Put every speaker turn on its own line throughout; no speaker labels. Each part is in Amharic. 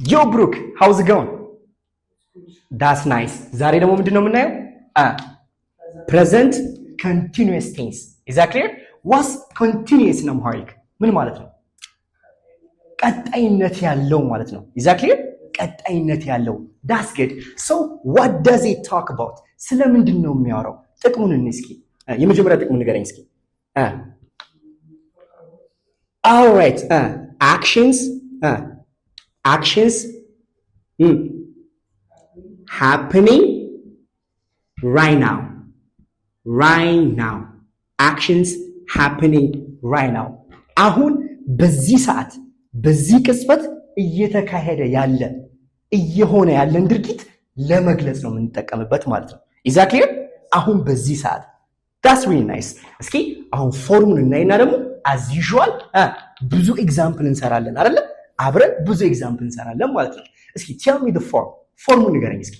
Yo Brooke, how's it going? That's nice. ዛሬ ደግሞ ምንድነው የምናየው? present continuous tense. Is that clear? What's continuous in Amharic? ምን ማለት ነው? ቀጣይነት ያለው ማለት ነው። Is that clear? ቀጣይነት ያለው. That's good. So what does it talk about? ስለምንድን ነው የሚያወራው? ጥቅሙን እስኪ የመጀመሪያ ጥቅሙን ንገረኝ እስኪ። All right. Actions happening right now. Actions happening right now. አሁን በዚህ ሰዓት በዚህ ቅጽበት እየተካሄደ ያለ እየሆነ ያለን ድርጊት ለመግለጽ ነው የምንጠቀምበት ማለት ነው። Is that clear? አሁን በዚህ ሰዓት. That's really nice. እስኪ አሁን ፎርሙን እናይና ደግሞ as usual ብዙ ኤግዛምፕል እንሰራለን አይደል? አብረን ብዙ ኤግዛምፕል እንሰራለን ማለት ነው። እስኪ tell me the form. ፎርሙን ንገረኝ እስኪ።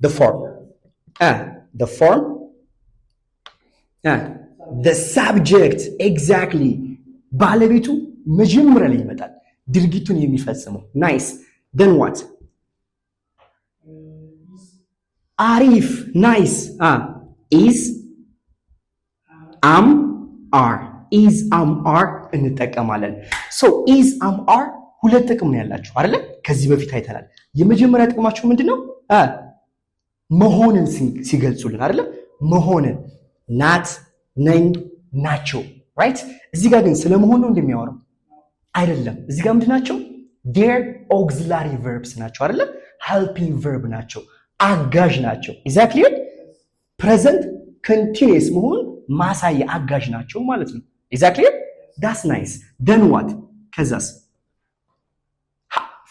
the form. The subject exactly ባለቤቱ መጀመሪያ ላይ ይመጣል ድርጊቱን የሚፈጽመው። nice. then what? አሪፍ. nice. is are እንጠቀማለን። so is are ሁለት ጥቅም ነው ያላችሁ አይደል? ከዚህ በፊት አይተናል። የመጀመሪያ ጥቅማቸው ምንድነው? መሆንን ሲገልጹልን አይደል? መሆንን ናት፣ ነኝ፣ ናቸው። right? እዚህ ጋር ግን ስለመሆን ነው እንደሚያወራው አይደለም። እዚህ ጋር ምንድናቸው? their auxiliary verbs ናቸው አይደል? helping verb ናቸው፣ አጋዥ ናቸው። exactly present continuous መሆኑን ማሳያ አጋዥ ናቸው ማለት ነው። exactly that's nice. then what? ከዛስ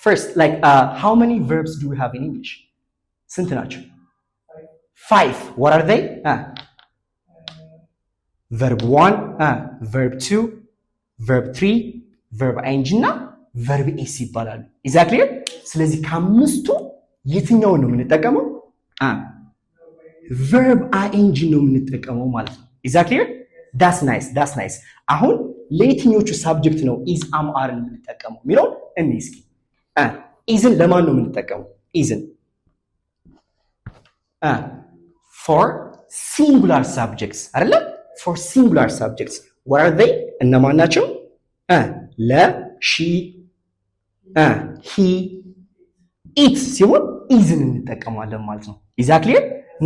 first like how many verbs do we have in English? ስንት ናቸው? 5. what are they? verb 1, verb 2, verb 3, verb ing እና verb s ይባላሉ። exactly ስለዚህ ከአምስቱ የትኛውን ነው የምንጠቀመው? verb ing ነው የምንጠቀመው ማለት ነው። exactly that's nice. አሁን ለየትኞቹ ሳብጀክት ነው is are የምንጠቀመው የሚለው እንይ እስኪ። isን ለማን ነው የምንጠቀመው? isን for singular subjects አይደለ? for singular subjects. what are they? እነማን ናቸው? ለ she he it ሲሆን isን እንጠቀማለን ማለት ነው። exactly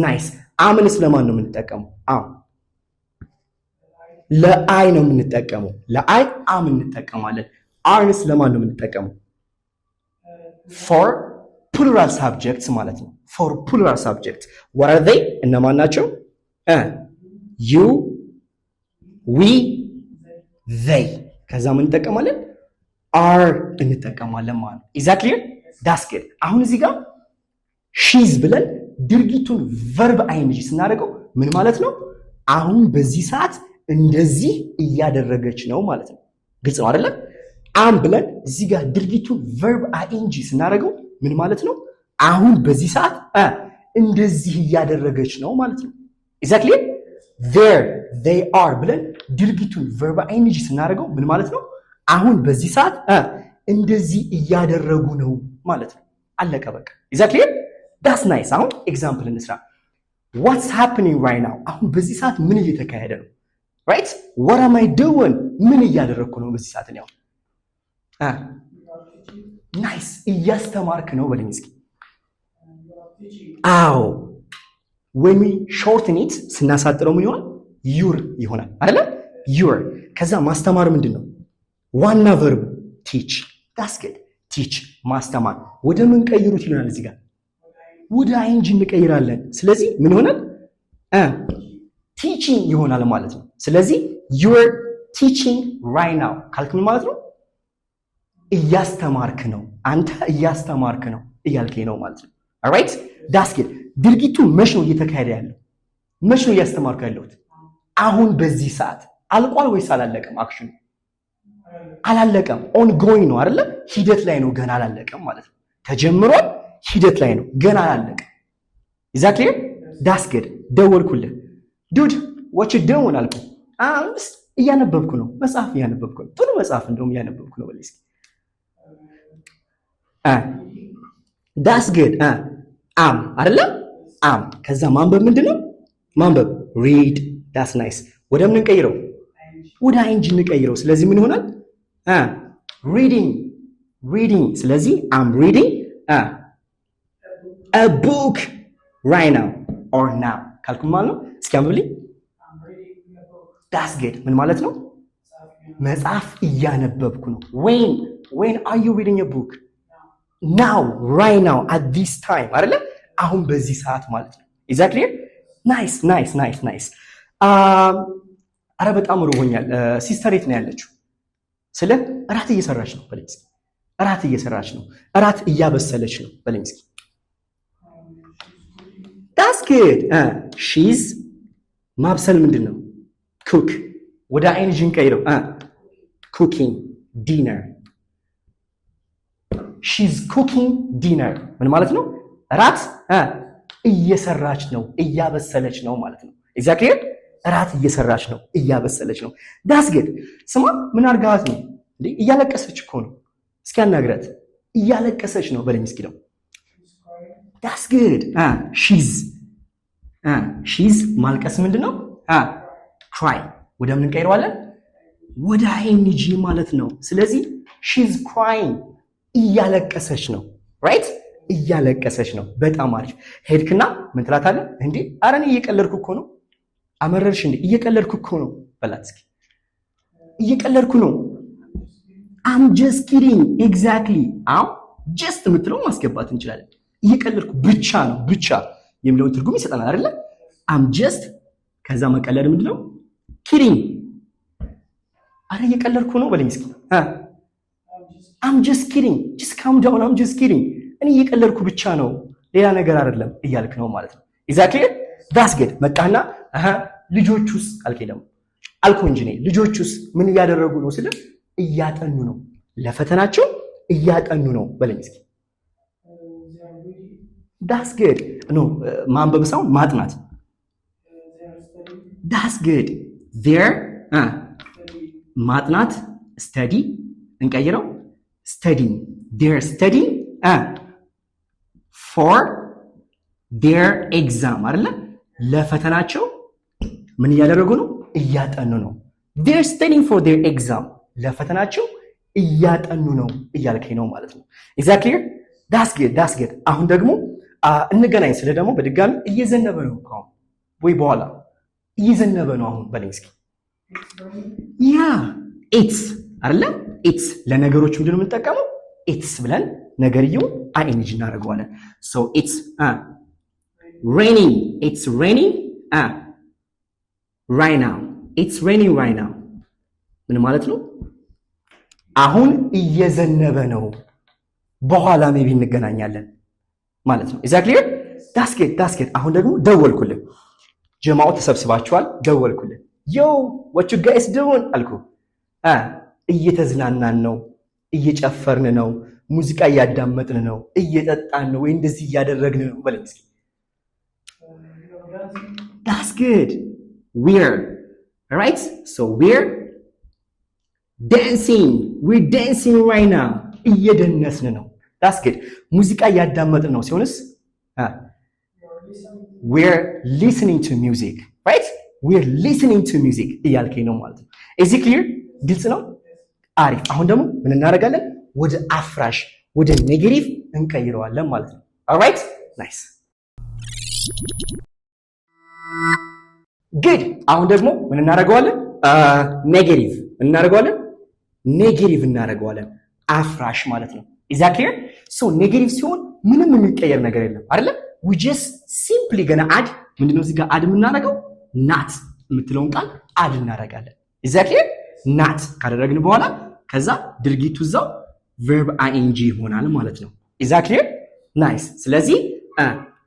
nice. አምንስ ለማን ነው የምንጠቀመው? ለአይ ነው የምንጠቀመው። ለአይ አም እንጠቀማለን። አርንስ ለማን ነው የምንጠቀመው? for plural subjects ማለት ነው። for plural subjects. what are they? እነማን ናቸው? you, we, they. ከዛ ምን እንጠቀማለን? are እንጠቀማለን ማለት ነው። is that clear? that's good. አሁን እዚህ ጋር she's ብለን ድርጊቱን verb ing ስናደርገው ምን ማለት ነው? አሁን በዚህ ሰዓት እንደዚህ እያደረገች ነው ማለት ነው። ግልጽ ነው አይደለ? አም ብለን እዚህ ጋር ድርጊቱን verb ing ስናደርገው ምን ማለት ነው? አሁን በዚህ ሰዓት እንደዚህ እያደረገች ነው ማለት ነው። exactly there they are ብለን ድርጊቱን verb ing ስናደርገው ምን ማለት ነው? አሁን በዚህ ሰዓት እንደዚህ እያደረጉ ነው ማለት ነው። አለቀ በቃ። exactly that's nice. አሁን ኤግዛምፕል እንስራ። what's happening right now? አሁን በዚህ ሰዓት ምን እየተካሄደ ነው? right? what am I doing? ምን እያደረኩ ነው በዚህ ሰዓት ነው? nice. እያስተማርክ ነው በለኝ እስኪ። አዎ when we shorten it ስናሳጥረው ምን ይሆናል? you're ይሆናል አይደለ? you're ከዛ ማስተማር ምንድነው? ዋና verb teach. that's good. teach ማስተማር። ወደ ምን ቀይሩት ይሆናል? እዚህ ጋር ወደ ing እንቀይራለን። ስለዚህ ምን ይሆናል? teaching ይሆናል ማለት ነው። ስለዚህ you're teaching right now ካልክ ምን ማለት ነው? እያስተማርክ ነው፣ አንተ እያስተማርክ ነው እያልከኝ ነው ማለት ነው። alright that's good. ድርጊቱ መች ነው እየተካሄደ ያለው? መች ነው እያስተማርኩ ያለሁት? አሁን በዚህ ሰዓት። አልቋል ወይስ አላለቀም? አክሽኑ አላለቀም። ongoing ነው አይደለ? ሂደት ላይ ነው፣ ገና አላለቀም ማለት ነው። ተጀምሯል፣ ሂደት ላይ ነው፣ ገና አላለቀም። exactly that's good. ደወልኩልህ dude what you doing አልኩ። እያነበብኩ ነው፣ መጽሐፍ እያነበብኩ ነው። ጥሩ መጽሐፍ እንደውም እያነበብኩ ነው በለኝ እስኪ። ዳስ ግድ አም አይደለም አም። ከዛ ማንበብ ምንድን ነው? ማንበብ ሪድ። ዳስ ናይስ። ወደ ምን እንቀይረው? ወደ አይንጂ እንቀይረው። ስለዚህ ምን ይሆናል? ሪዲንግ ሪዲንግ። ስለዚህ አም ሪዲንግ a book right now or now ካልኩ ማለት ነው። እስኪ አንብብልኝ። ዳስ ግድ ምን ማለት ነው? መጽሐፍ እያነበብኩ ነው። when are you reading a book? now right now at this time አይደለ? አሁን በዚህ ሰዓት ማለት ነው። is that clear? nice አረ በጣም ርቦኛል። ሲስተር የት ነው ያለችው? ስለ እራት እየሰራች ነው በለኝ እስኪ። እራት እየሰራች ነው፣ እራት እያበሰለች ነው በለኝ እስኪ። that's good she's ማብሰል ምንድን ነው? cook። ወደ አይንጂ እንቀይረው cooking dinner she's cooking dinner ምን ማለት ነው? እራት እየሰራች ነው፣ እያበሰለች ነው ማለት ነው። exactly እራት እየሰራች ነው፣ እያበሰለች ነው። that's good ስማ ምን አድርጋት ነው እንዴ? እያለቀሰች እኮ ነው። እስኪ አናግራት። እያለቀሰች ነው በለኝ እስኪ ነው። that's good she's ማልቀስ ምንድን ነው? cry ወደ ምን እንቀይረዋለን? ወደ አይንጂ ማለት ነው። ስለዚህ she's crying እያለቀሰች ነው። ራይት እያለቀሰች ነው። በጣም አሪፍ። ሄድክና ምን ትላታለህ? እንዴ ኧረ እኔ እየቀለድኩ እኮ ነው። አመረርሽ እንዴ? እየቀለድኩ እኮ ነው በላት እስኪ። እየቀለድኩ ነው። I'm just kidding exactly አው just የምትለው ማስገባት እንችላለን። እየቀለድኩ ብቻ ነው፣ ብቻ የሚለውን ትርጉም ይሰጠናል አይደለ? I'm just ከዛ መቀለድ ምንድነው? kidding አረ እየቀለድኩ ነው በለኝ እስኪ። I'm just kidding just calm down I'm just kidding እኔ እየቀለድኩ ብቻ ነው ሌላ ነገር አይደለም እያልክ ነው ማለት ነው። exactly that's good መጣና ልጆቹስ አልከለም አልኩ እንጂ ነኝ። ልጆቹስ ምን እያደረጉ ነው ስለ እያጠኑ ነው፣ ለፈተናቸው እያጠኑ ነው በለኝ እስኪ። that's good no ማንበብ ሳይሆን ማጥናት። that's good there ማጥናት study እንቀይረው studying they're studying for their exam አይደለ? ለፈተናቸው ምን እያደረጉ ነው? እያጠኑ ነው። they're studying for their exam ለፈተናቸው እያጠኑ ነው እያልከኝ ነው ማለት ነው። exactly that's good አሁን ደግሞ እንገናኝ ስለ ደግሞ በድጋሚ እየዘነበ ነው አሁን ወይ በኋላ እየዘነበ ነው አሁን በለኝ እስኪ። ያ ኢትስ አይደለ? ኢትስ ለነገሮች ምንድነው የምንጠቀመው? ኢትስ ብለን ነገርየው አይንጂ እናደርገዋለን። so it's raining right now it's raining right now ምን ማለት ነው? አሁን እየዘነበ ነው፣ በኋላ ሜቢ እንገናኛለን ማለት ነው። exactly that's good አሁን ደግሞ ደወልኩልህ። ጀማው ተሰብስባችኋል። ደወልኩልህ yo what you guys doing አልኩ። እየተዝናናን ነው፣ እየጨፈርን ነው፣ ሙዚቃ እያዳመጥን ነው፣ እየጠጣን ነው ወይ እንደዚህ እያደረግን ነው በለኝ እስኪ። that's good we're right so we're dancing right now እየደነስን ነው። that's good ሙዚቃ እያዳመጥን ነው ሲሆንስ we're listening to music right we're listening to music እያልከኝ ነው ማለት ነው። is it clear ግልጽ ነው? አሪፍ። አሁን ደግሞ ምን እናደርጋለን? ወደ አፍራሽ ወደ ኔጌቲቭ እንቀይረዋለን ማለት ነው። alright nice good አሁን ደግሞ ምን እናደርገዋለን? ኔጌቲቭ እናደርገዋለን አፍራሽ ማለት ነው። is that clear so ኔጌቲቭ ሲሆን ምንም የሚቀየር ነገር የለም አይደለ? we just simply gonna add ምንድነው እዚህ ጋር አድ የምናደርገው? not የምትለውን ቃል አድ እናደርጋለን። is that clear not ካደረግን በኋላ ከዛ ድርጊቱ እዛው verb ing ይሆናል ማለት ነው። is that clear nice ስለዚህ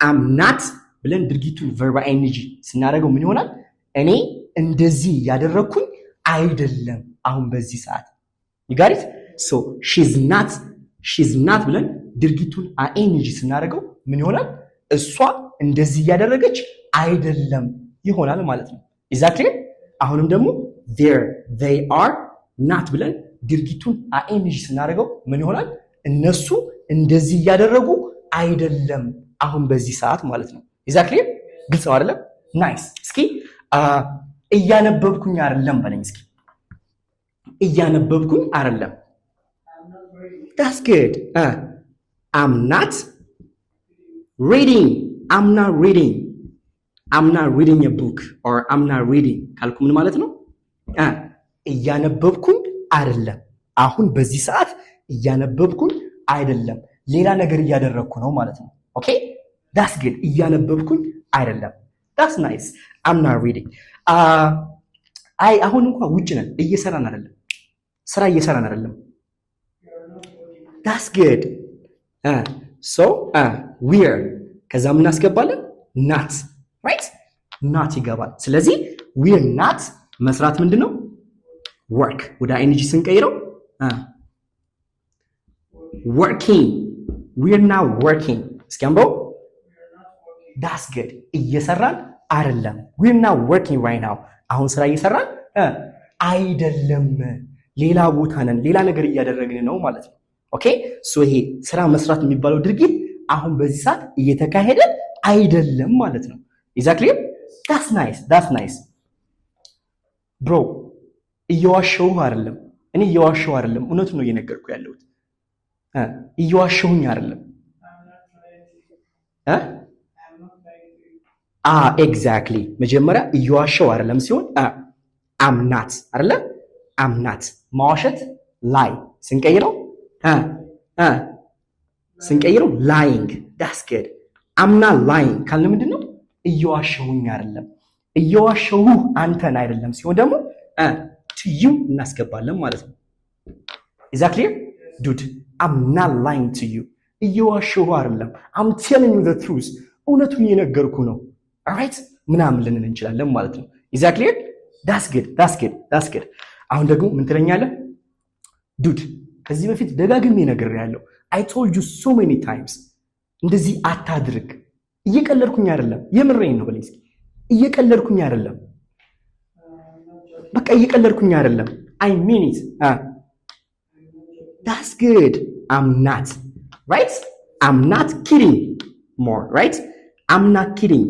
am not ብለን ድርጊቱን verb ing ስናደርገው ምን ይሆናል? እኔ እንደዚህ ያደረኩኝ አይደለም አሁን በዚህ ሰዓት you got it so she's not ብለን ድርጊቱን ing ስናደርገው ምን ይሆናል? እሷ እንደዚህ ያደረገች አይደለም ይሆናል ማለት ነው። is that clear አሁንም ደግሞ they are not ብለን ድርጊቱን ing ስናደርገው ምን ይሆናል? እነሱ እንደዚህ እያደረጉ አይደለም አሁን በዚህ ሰዓት ማለት ነው። ኤግዛክትሊ ግልጽ ነው አይደለም? ናይስ። እስኪ እያነበብኩኝ አይደለም በለኝ እስኪ። እያነበብኩኝ አይደለም። that's good. I'm not reading. I'm not reading. I'm not reading a book or I'm not reading ካልኩ ምን ማለት ነው? እያነበብኩኝ አይደለም አሁን በዚህ ሰዓት እያነበብኩኝ አይደለም ሌላ ነገር እያደረግኩ ነው ማለት ነው። ኦኬ that's good. እያነበብኩኝ አይደለም። that's nice. I'm not reading. አሁን እንኳን ውጭ ነን እየሰራን አይደለም ስራ እየሰራን አይደለም። that's good. so we're ከዛ ምን እናስገባለን? not right? not ይገባል። ስለዚህ we're not መስራት ምንድነው? work ወደ ing ስንቀይረው working. we're not working. እስኪ አንበው። that's good. እየሰራን አይደለም። we're not working right now. አሁን ስራ እየሰራን አይደለም ሌላ ቦታ ነን ሌላ ነገር እያደረግን ነው ማለት ነው። ኦኬ ሶ ይሄ ስራ መስራት የሚባለው ድርጊት አሁን በዚህ ሰዓት እየተካሄደ አይደለም ማለት ነው። ኤግዛክትሊ that's nice bro እየዋሸሁ አይደለም እኔ እየዋሸሁ አይደለም እውነቱን ነው እየነገርኩ ያለሁት እየዋሸሁኝ አይደለም ኤግዛክትሊ መጀመሪያ እየዋሸሁ አይደለም ሲሆን I'm not አይደለ I'm not ማዋሸት ላይ ስንቀይረው lying. that's good. I'm not lying ካልን ምንድነው? እየዋሸሁኝ አይደለም እየዋሸሁ አንተን አይደለም ሲሆን ደግሞ to you እናስገባለን ማለት ነው። is that clear dude? I'm not lying to you. እየዋሸሁ አይደለም I'm telling you the truth. እውነቱን እየነገርኩ ነው። alright ምናምን ልንል እንችላለን ማለት ነው። is that clear? that's good. አሁን ደግሞ ምን ትለኛለህ? dude ከዚህ በፊት ደጋግሜ ነግሬያለሁ። I told you so many times እንደዚህ አታድርግ። እየቀለድኩኝ አይደለም የምሬን ነው በለኝ እስኪ። እየቀለድኩኝ አይደለም በቃ እየቀለድኩኝ አይደለም I mean it. that's good. I'm not right? I'm not kidding more right? I'm not kidding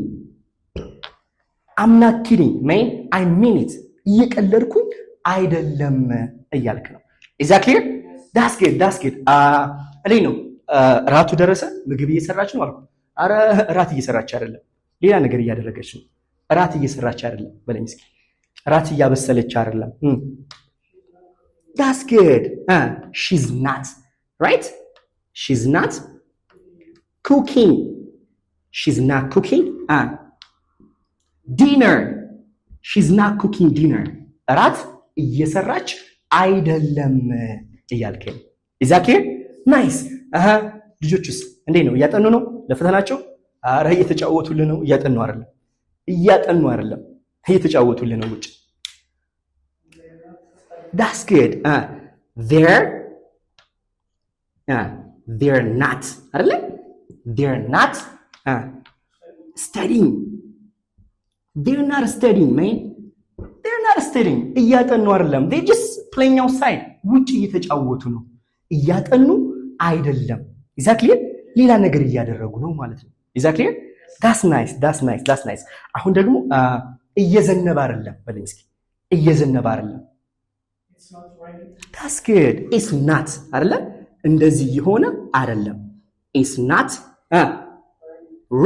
man. I mean it. እየቀለድኩኝ አይደለም እያልክ ነው። is that clear? that's good. እኔ ነው ራቱ ደረሰ ምግብ እየሰራች ነው አልኩ። አረ ራት እየሰራች አይደለም ሌላ ነገር እያደረገች ነው። ራት እየሰራች አይደለም በለኝ እስኪ። ራት እያበሰለች አይደለም። that's good. she's not right? she's not cooking. she's not cooking. dinner. she's not cooking dinner. ራት እየሰራች አይደለም እያልከኝ። is that clear? nice. ልጆቹስ እንዴት ነው? እያጠኑ ነው ለፈተናቸው? አረ እየተጫወቱልህ ነው። እያጠኑ አይደለም እየተጫወቱልህ ነው ውጭ። that's good. they're not አይደለ? they're not studying. they're not studying man. they're not studying. እያጠኑ አይደለም they just playing outside. ውጭ እየተጫወቱ ነው እያጠኑ አይደለም። exactly ሌላ ነገር እያደረጉ ነው ማለት ነው። exactly that's nice. አሁን ደግሞ እየዘነበ አይደለም በለኝ እስኪ። እየዘነበ አይደለም that's good. it's not አይደለ? እንደዚህ የሆነ አይደለም it's not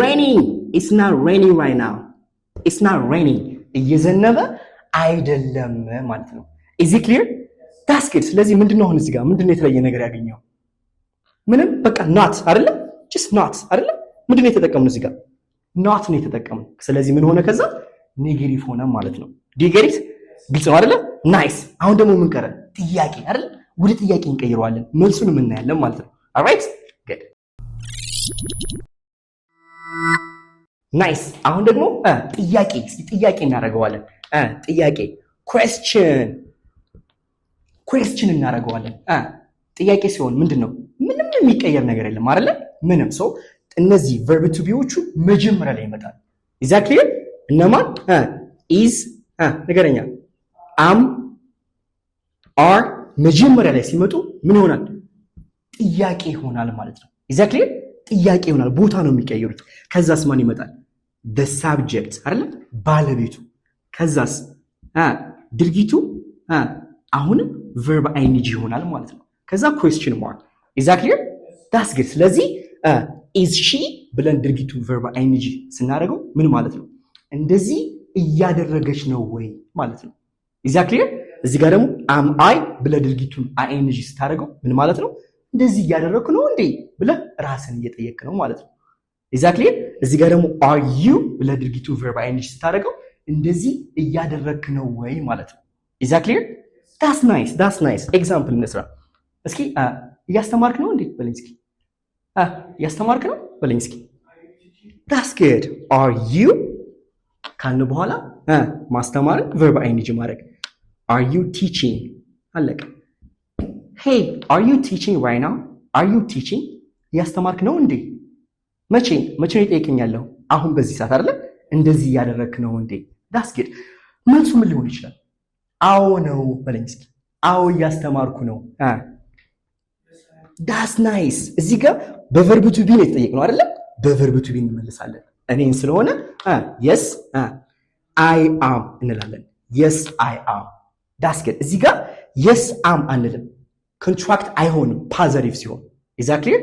raining. it's not raining right now. it's not raining. እየዘነበ አይደለም ማለት ነው። is it clear? that's good. ስለዚህ ምንድነው አሁን እዚህ ጋር ምንድነው የተለየ ነገር ያገኘው? ምንም በቃ not አይደለ? just not አይደለ? ምንድነው የተጠቀምነው እዚህ ጋር? not ነው የተጠቀምነው። ስለዚህ ምን ሆነ? ከዛ ኔጌቲቭ ሆነ ማለት ነው። ዲጌሪት ግልጽ ነው አይደለ? ናይስ። አሁን ደግሞ ምን ቀረ? ጥያቄ አይደለ? ወደ ጥያቄ እንቀይረዋለን። መልሱንም እናያለን ማለት ነው። alright good ናይስ። አሁን ደግሞ ጥያቄ እስኪ ጥያቄ እናደርገዋለን። ጥያቄ question እናደርገዋለን። ጥያቄ ሲሆን ምንድነው? ምንም የሚቀየር ነገር የለም አይደለ? ምንም ሰው እነዚህ verb to beዎቹ መጀመሪያ ላይ ይመጣል። exactly እነማን is ነገረኛ am are መጀመሪያ ላይ ሲመጡ ምን ይሆናል? ጥያቄ ይሆናል ማለት ነው። ኤግዛክትሊ ጥያቄ ይሆናል፣ ቦታ ነው የሚቀየሩት። ከዛስ ማን ይመጣል? the subject አይደል? ባለቤቱ። ከዛስ ድርጊቱ አሁንም verb ing ይሆናል ማለት ነው። ከዛ question mark ኤግዛክትሊ that's good። ስለዚህ is she ብለን ድርጊቱ verb ing ስናደርገው ምን ማለት ነው? እንደዚህ እያደረገች ነው ወይ ማለት ነው። ኤግዛክትሊ እዚህ ጋር ደግሞ am I ብለህ ድርጊቱን ing ስታደርገው ምን ማለት ነው? እንደዚህ እያደረግኩ ነው እንዴ ብለህ ራስን እየጠየቅ ነው ማለት ነው። ኤግዛክትሊ እዚህ ጋር ደግሞ are you ብለህ ድርጊቱን verb ing ስታደርገው እንደዚህ እያደረግክ ነው ወይ ማለት ነው። ኤግዛክትሊ that's nice ኤግዛምፕል እንስራ እስኪ። እያስተማርክ ነው እንዴ በለኝ እስኪ። እያስተማርክ ነው በለኝ እስኪ። that's good are you ካልን በኋላ ማስተማርን verb ing ማድረግ are you teaching አለቀ። hey are you teaching right now are you teaching እያስተማርክ ነው እንዴ? መቼ ነው ይጠይቀኛለሁ? አሁን በዚህ ሰዓት አይደለ? እንደዚህ እያደረግክ ነው እንዴ? that's good መልሱ ምን ሊሆን ይችላል? አዎ ነው በለኝ እስኪ። አዎ እያስተማርኩ ነው። that's nice እዚህ ጋር በቨርብ ቱ ቢ ነው የተጠየቅነው አይደለ? በቨርብ ቱ ቢ እንመልሳለን። እኔን ስለሆነ yes I am እንላለን። yes I am that's good እዚህ ጋር yes am አንልም። ኮንትራክት አይሆንም ፖዚቲቭ ሲሆን። ኤግዛክትሊ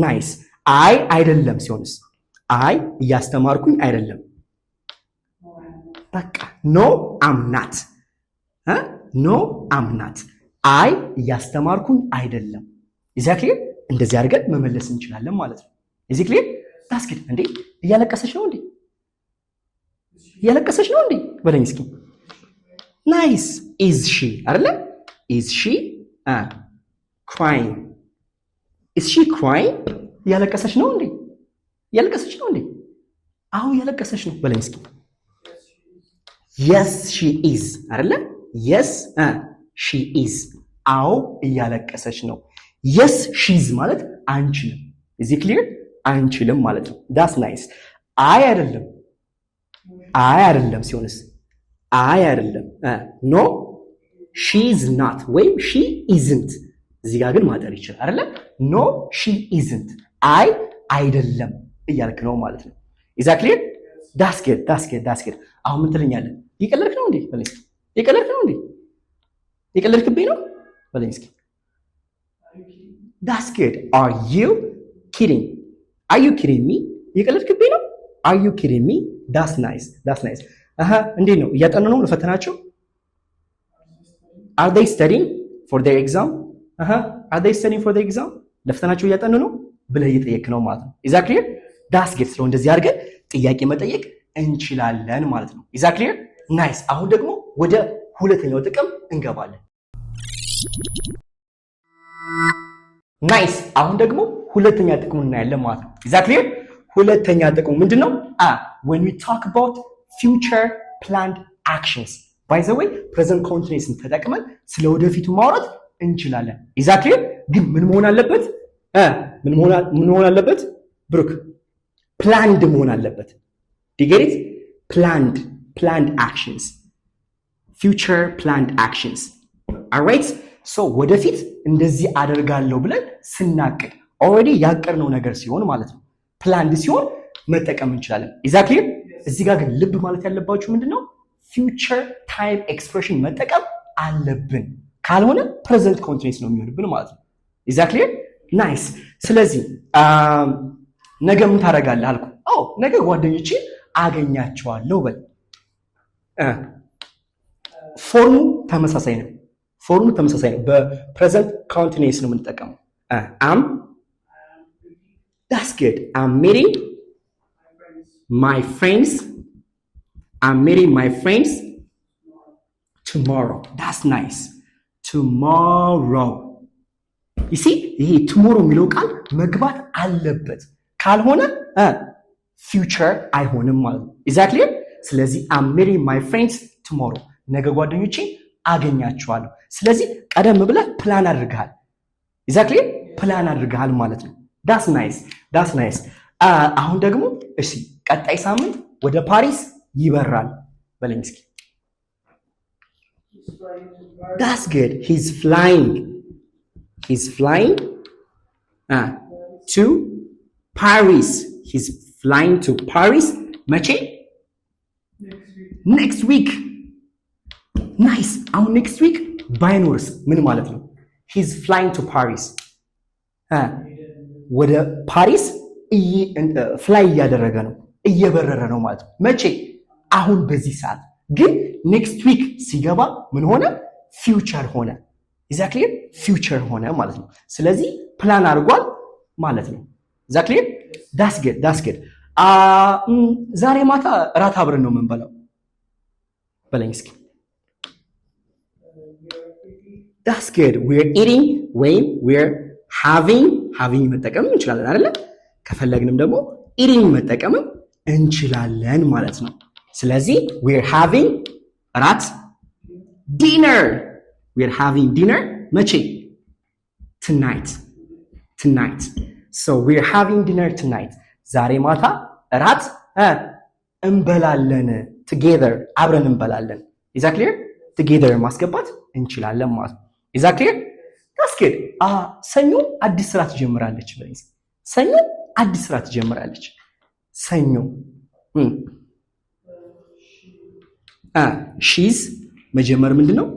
ናይስ። አይ አይደለም ሲሆንስ? አይ እያስተማርኩኝ አይደለም። በቃ ኖ አም ናት ኖ አም ናት አይ እያስተማርኩኝ አይደለም። ኤግዛክትሊ እንደዚህ አድርገን መመለስ እንችላለን ማለት ነው። ኤግዛክትሊ that's good እንዴ እያለቀሰች ነው እንዴ? እያለቀሰች ነው እንዴ በለኝ እስኪ። ናይስ is she አይደለ? is she crying is she crying እያለቀሰች ነው እንዴ? እያለቀሰች ነው እንዴ? አዎ እያለቀሰች ነው በለኝ እስኪ። yes she is አይደለ? yes she is አዎ እያለቀሰች ነው። yes she's ማለት አንችልም። is it clear? አንችልም ማለት ነው። that's nice አይ አይደለም ሲሆንስ? አይ አይደለም no she is not ወይም she isn't እዚህ ጋር ግን ማጠር ይችላል አይደለ? no she isn't አይ አይደለም እያልክ ነው ማለት ነው። ኤግዛክትሊ that's good አሁን ምን ትለኛለህ? እየቀለድክ ነው እንዴ በለኝ እስኪ። እየቀለድክ ነው እንዴ? እየቀለድክብኝ ነው በለኝ እስኪ። that's good are you kidding me እየቀለድክብኝ ነው? are you kidding me that's nice እንዴት ነው እያጠኑ ነው ለፈተናቸው? are they studying for their exam ለፈተናቸው እያጠኑ ነው ብለህ እየጠየቅ ነው ማለት ነው። ኤግዛክትሊ that's good ስለሆነ እንደዚህ አድርገን ጥያቄ መጠየቅ እንችላለን ማለት ነው። ኤግዛክትሊ ናይስ። አሁን ደግሞ ወደ ሁለተኛው ጥቅም እንገባለን። ናይስ። አሁን ደግሞ ሁለተኛ ጥቅሙን እናያለን ማለት ነው። ኤግዛክትሊ ሁለተኛ ጥቅሙ ምንድነው? when we talk about future planned actions by the way present continuousን ተጠቅመን ስለ ወደፊቱ ማውራት እንችላለን። ኤግዛክትሊ ግን ምን መሆን አለበት? ምን መሆን አለበት ብሩክ? ፕላንድ መሆን አለበት። ዲጌት planned actions future planned actions alright so ወደፊት እንደዚህ አደርጋለሁ ብለን ስናቅድ ኦልሬዲ ያቀርነው ነገር ሲሆን ማለት ነው። ፕላንድ ሲሆን መጠቀም እንችላለን። ኤግዛክትሊ እዚህ ጋር ግን ልብ ማለት ያለባችሁ ምንድነው? ፊውቸር ታይም ኤክስፕሬሽን መጠቀም አለብን። ካልሆነ ፕሬዘንት ኮንቲኒዩስ ነው የሚሆንብን ማለት ነው። ኤግዛክትሊ ናይስ። ስለዚህ ነገ ምን ታደርጋለህ አልኩ። ነገ ጓደኞቼ አገኛቸዋለሁ በል። ፎርሙ ተመሳሳይ ነው። በፕሬዘንት ኮንቲኒዩስ ነው የምንጠቀመው። አም that's good I'm meeting my friends tomorrow that's nice tomorrow you see ይሄ tomorrow የሚለው ቃል መግባት አለበት። ካልሆነ future አይሆንም ማለት ነው። exactly ስለዚህ I'm meeting my friends tomorrow ነገ ጓደኞቼ አገኛቸዋለሁ። ስለዚህ ቀደም ብለህ ፕላን አድርገሃል። exactly ፕላን አድርገሃል ማለት ነው። that's nice አሁን ደግሞ እሺ ቀጣይ ሳምንት ወደ ፓሪስ ይበራል በለኝ እስኪ። that's good he's flying to Paris. He's flying to Paris. መቼ? next week. nice. አሁን next week ባይኖርስ ምን ማለት ነው? he's flying to Paris. ወደ ፓሪስ ፍላይ እያደረገ ነው፣ እየበረረ ነው ማለት ነው። መቼ? አሁን በዚህ ሰዓት። ግን next week ሲገባ ምን ሆነ? ፊውቸር ሆነ። exactly ፊውቸር ሆነ ማለት ነው። ስለዚህ ፕላን አድርጓል ማለት ነው። exactly that's good ዛሬ ማታ እራት አብረን ነው የምንበላው በለኝ እስኪ። that's good we're eating ወይም we're having መጠቀም እንችላለን አይደለ? ከፈለግንም ደግሞ eating መጠቀም እንችላለን ማለት ነው። ስለዚህ we're having እራት dinner we're having dinner መቼ? tonight so we're having dinner tonight ዛሬ ማታ እራት እንበላለን together አብረን እንበላለን። is that clear? together ማስገባት እንችላለን ማለት ነው። is that clear? that's good ሰኞ አዲስ ስራ ትጀምራለች በለኝ። ሰኞ አዲስ ስራ ትጀምራለች። ሰኞ she's መጀመር ምንድነው?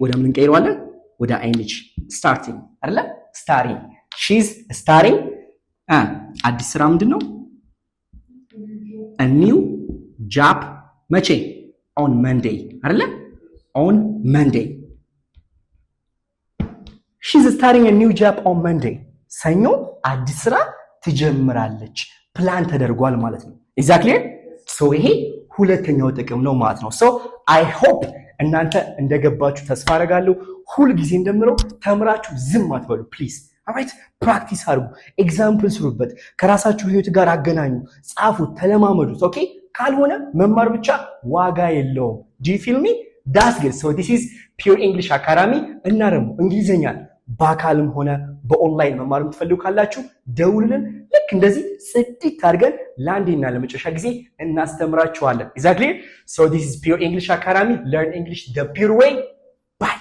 ወደ ምን እንቀይረዋለን? ወደ አይንጅ starting አይደለ? starting she's starting አዲስ ስራ ምንድነው? a new job መቼ? on Monday አይደለ? on Monday she's starting a new job on Monday ሰኞ አዲስ ስራ ትጀምራለች። ፕላን ተደርጓል ማለት ነው። exactly so ይሄ ሁለተኛው ጥቅም ነው ማለት ነው። so I hope እናንተ እንደገባችሁ ተስፋ አደርጋለሁ። ሁሉ ጊዜ እንደምለው ተምራችሁ ዝም አትበሉ ፕሊዝ። alright ፕራክቲስ አድርጉ፣ ኤግዛምፕል ስሩበት፣ ከራሳችሁ ህይወት ጋር አገናኙ፣ ጻፉት፣ ተለማመዱት። ኦኬ ካልሆነ መማር ብቻ ዋጋ የለውም። do you feel me? that's good so this is Pure English Academy እና ደግሞ እንግሊዘኛ በአካልም ሆነ በኦንላይን መማር የምትፈልጉ ካላችሁ ደውሉልን። ልክ እንደዚህ ጽድት አድርገን ለአንዴና ለመጨረሻ ጊዜ እናስተምራችኋለን። exactly so this is Pure English Academy. Learn English the pure way. Bye.